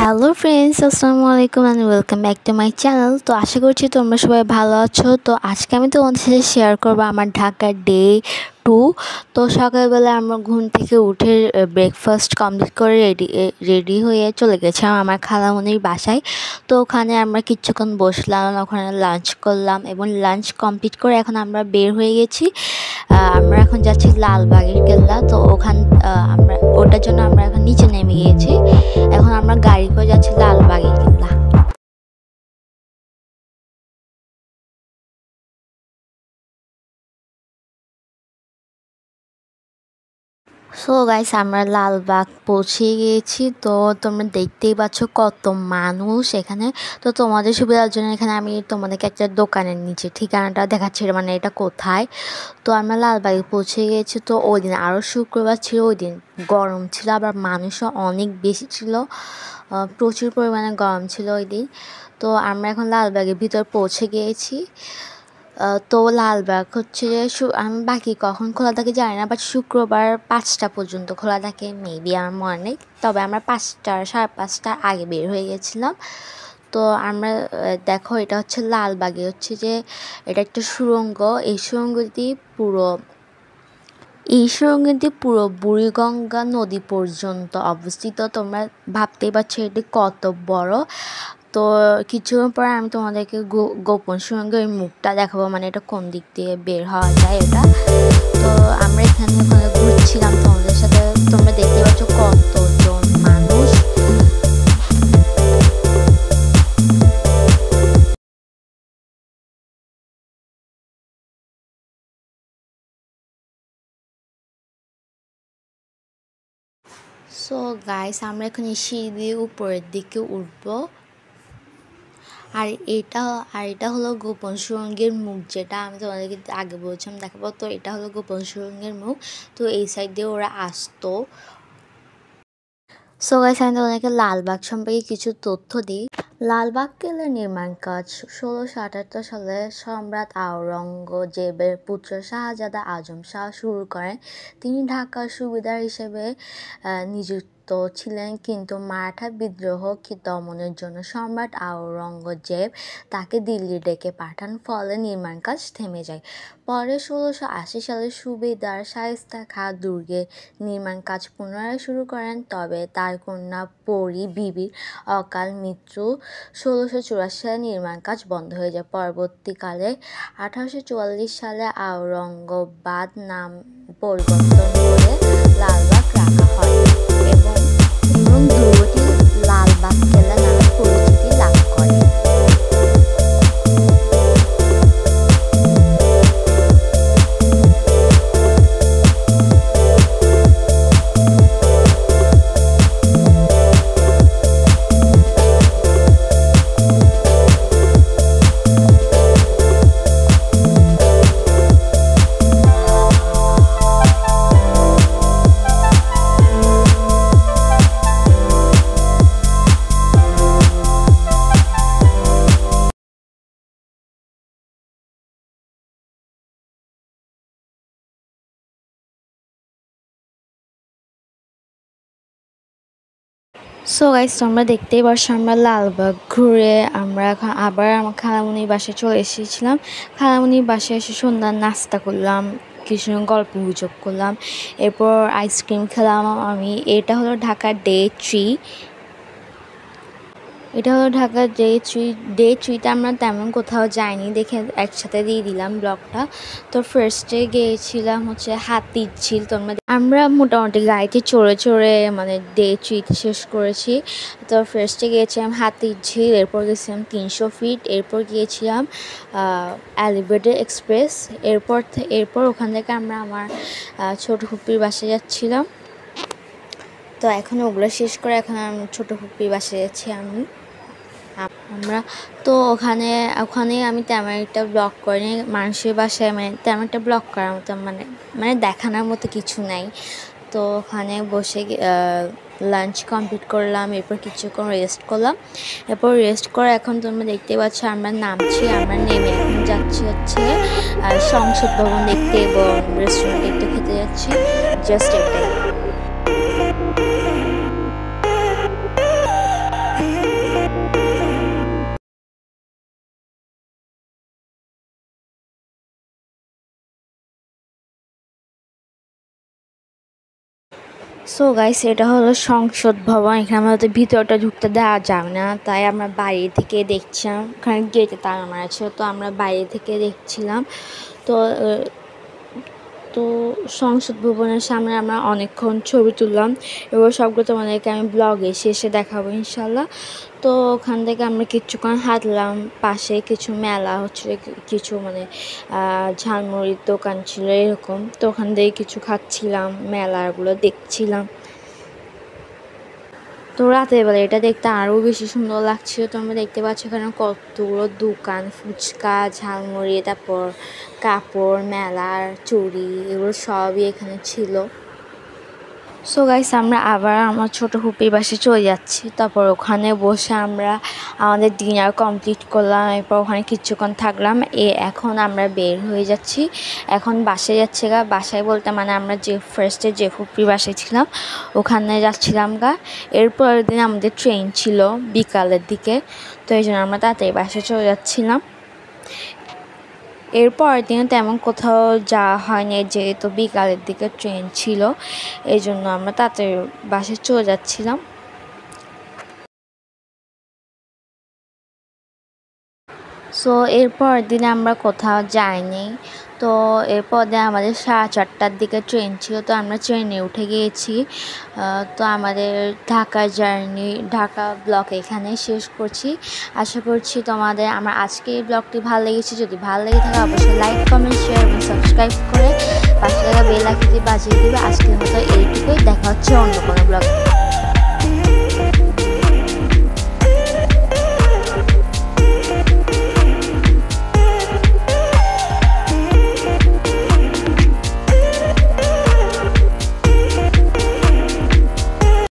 Hello friends, আসসালামু আলাইকুম and welcome back to my channel. তো আশা করছি তোমরা সবাই ভালো আছো। তো আজকে আমি তোমাদের সাথে শেয়ার করবো আমার ঢাকার ডে 2। তো সকালবেলা আমরা ঘুম থেকে উঠে ব্রেকফাস্ট কমপ্লিট করে রেডি হয়ে চলে গেছিলাম আমার খালামণির বাসায়। তো ওখানে আমরা কিছুক্ষণ বসলাম, ওখানে লাঞ্চ করলাম এবং লাঞ্চ কমপ্লিট করে এখন আমরা বের হয়ে গেছি। আমরা এখন যাচ্ছি লালবাগের কেল্লা। তো আমরা ওটার জন্য আমরা এখন নিচে নেমে গিয়েছি। এখন আমরা গাড়ি করে যাচ্ছি লালবাগের কেল্লা। সো গাইস, আমরা লালবাগ পৌঁছে গিয়েছি। তো তোমরা দেখতেই পাচ্ছ কত মানুষ এখানে। তো তোমাদের সুবিধার জন্য এখানে আমি তোমাদেরকে একটা দোকানের নিচে ঠিকানাটা দেখাচ্ছি, মানে এটা কোথায়। তো আমরা লালবাগে পৌঁছে গিয়েছি। তো ওই দিন আরও শুক্রবার ছিল, ওই দিন গরম ছিল, আবার মানুষও অনেক বেশি ছিল, প্রচুর পরিমাণে গরম ছিল ওই দিন। তো আমরা এখন লালবাগের ভিতর পৌঁছে গিয়েছি। তো লালবাগ হচ্ছে যে আমি বাকি কখন খোলা থাকে জানি না, বাট শুক্রবার 5টা পর্যন্ত খোলা থাকে, মেবি আমার মনে নেই। তবে আমরা 5টার আগে বের হয়ে গেছিলাম। তো আমরা দেখো, এটা হচ্ছে লালবাগে হচ্ছে যে এটা একটা সুড়ঙ্গ। এই সুড়ঙ্গটি পুরো বুড়িগঙ্গা নদী পর্যন্ত অবস্থিত। তোমরা ভাবতেই পারছো এটি কত বড়। তো কিছুক্ষণ পরে আমি তোমাদেরকে গোপন সুড়ঙ্গের মুখটা দেখাবো, মানে এটা কোন দিক দিয়ে বের হওয়া যায় এটা। তো আমরা এখানে ঘুরছিলাম তোমাদের সাথে। তোমরা দেখতে পাচ্ছ কতজন মানুষ। সো গাইস, আমরা এখন এই সিঁড়ি দিয়ে উপরের দিকে উঠবো। আর এটা হলো গোপন সুড়ঙ্গের মুখ, যেটা আমি তোমাদেরকে আগে বলছিলাম দেখাবো। তো এটা হলো গোপন সুড়ঙ্গের মুখ। তো এই সাইড দিয়ে ওরা আসতো। সো গাইস, আমি তোমাদেরকে লালবাগ সম্পর্কে কিছু তথ্য দিই। লালবাগ কেল্লার নির্মাণ কাজ 1678 সালে সম্রাট আওরঙ্গজেবের পুত্র শাহজাদা আজম শাহ শুরু করেন। তিনি ঢাকার সুবিধার হিসেবে নিযুক্ত ছিলেন, কিন্তু মারাঠা বিদ্রোহ দমনের জন্য সম্রাট আওরঙ্গজেব তাকে দিল্লি ডেকে পাঠান, ফলে নির্মাণ কাজ থেমে যায়। পরে 1680 সালে সুবেদার শায়েস্তা খাঁ দুর্গের নির্মাণ কাজ পুনরায় শুরু করেন, তবে তার কন্যা পরী বিবির অকাল মৃত্যু 1684 সালে নির্মাণ কাজ বন্ধ হয়ে যায়। পরবর্তীকালে 1844 সালে আওরঙ্গাবাদ নাম পরিবর্তন করে লালবাগ রাখা হয় এবং দুর্গটি লালবাগ কেল্লা নামে পরিচিতি লাভ করে। সো গাইস, তোমরা দেখতেই পারছো আমরা লালবাগ ঘুরে আমরা এখন আবার আমার খালামণির বাসায় চলে এসেছিলাম। খালামণির বাসায় এসে সন্ধ্যার নাস্তা করলাম, কিছু গল্প গুজব করলাম, এরপর আইসক্রিম খেলাম আমি। এটা হলো ঢাকার ডে 3। এটা হলো ঢাকার ডে 3তে আমরা তেমন কোথাও যাইনি দেখে একসাথে দিয়ে দিলাম ব্লগটা। তো ফার্স্টে গিয়েছিলাম হচ্ছে হাতির ঝিল। আমরা মোটামুটি গাড়িতে চড়ে মানে ডে 3তে শেষ করেছি। তো ফার্স্টে গিয়েছিলাম হাতির ঝিল, এরপর গেছিলাম 300 ফিট, এরপর গিয়েছিলাম এলিভেটেড এক্সপ্রেস। এরপর ওখান থেকে আমরা আমার ছোট ফুপির বাসায় যাচ্ছিলাম। তো এখন ওগুলো শেষ করে এখন আমি ছোট ফুপির বাসায় যাচ্ছি আমরা। তো ওখানে আমি তেমন একটা ব্লগ করিনি, মানুষের বাসায় মানে তেমন একটা ব্লগ করার মতো মানে দেখানোর মতো কিছু নাই। তো ওখানে বসে লাঞ্চ কমপ্লিট করলাম, এরপর কিছুক্ষণ রেস্ট করলাম। এরপর রেস্ট করে এখন তোমরা দেখতে পাচ্ছ আমরা নামছি। আমরা নেমে এখন যাচ্ছি হচ্ছে সংসদ ভবন দেখতে এবং রেস্টুরেন্ট একটু খেতে যাচ্ছি, জাস্ট এটাই। সো গাইস, এটা হলো সংসদ ভবন। এখানে আমাদের ভিতরটা ঢুকতে দেওয়া যাবে না, তাই আমরা বাইরে থেকে দেখছিলাম। ওখানে গেটে তালা মারা ছিল, তো আমরা বাইরে থেকে দেখছিলাম। তো তো সংসদ ভবনের সামনে আমরা অনেকক্ষণ ছবি তুললাম, এবার সবগুলো তোমাদেরকে আমি ব্লগে শেষে দেখাবো ইনশাল্লাহ। তো ওখান থেকে আমরা কিছুক্ষণ হাঁটলাম, পাশে কিছু মেলা হচ্ছিল, কিছু মানে ঝালমুড়ির দোকান ছিল এরকম। তো ওখান থেকে কিছু খাচ্ছিলাম, মেলাগুলো দেখছিলাম। তো রাতের বেলা এটা দেখতে আরও বেশি সুন্দর লাগছিল। তোমরা দেখতে পাচ্ছ এখানে কতগুলো দোকান, ফুচকা, ঝালমুড়ি, তারপর কাপড়, মেলার চুড়ি, এগুলো সবই এখানে ছিল। সো গাইস, আমরা আবার আমার ছোটো ফুপির বাসায় চলে যাচ্ছি। তারপর ওখানে বসে আমরা আমাদের ডিনার কমপ্লিট করলাম, এরপর ওখানে কিছুক্ষণ থাকলাম। এখন আমরা বের হয়ে যাচ্ছি, এখন বাসায় যাচ্ছে গা। বাসায় বলতে মানে আমরা যে ফার্স্টে যে ফুপির বাসায় ছিলাম ওখানে যাচ্ছিলাম গা। এরপরের দিন আমাদের ট্রেন ছিল বিকালের দিকে, তো এই জন্য আমরা তাড়াতাড়ি বাসায় চলে যাচ্ছিলাম। এরপরের দিনে তেমন কোথাও যাওয়া হয়নি, যেহেতু বিকালের দিকে ট্রেন ছিল, এই জন্য আমরা তাড়াতাড়ি বাসায় চলে যাচ্ছিলাম। সো এরপরের দিনে আমরা কোথাও যাইনি। তো এরপর দিয়ে আমাদের 4:30টার দিকে ট্রেন ছিল, তো আমরা ট্রেনে উঠে গিয়েছি। তো আমাদের ঢাকা ব্লগ এখানে শেষ করছি। আশা করছি তোমাদের আমার আজকে এই ব্লগটি ভালো লেগেছে। যদি ভালো লেগে থাকে অবশ্যই লাইক, কমেন্ট, শেয়ার এবং সাবস্ক্রাইব করে পাশে থাকা বেল আইকনটি বাজিয়ে দিবে। আজকের মতো এইটুকুই, দেখা হচ্ছে অন্য কোনো ব্লগ।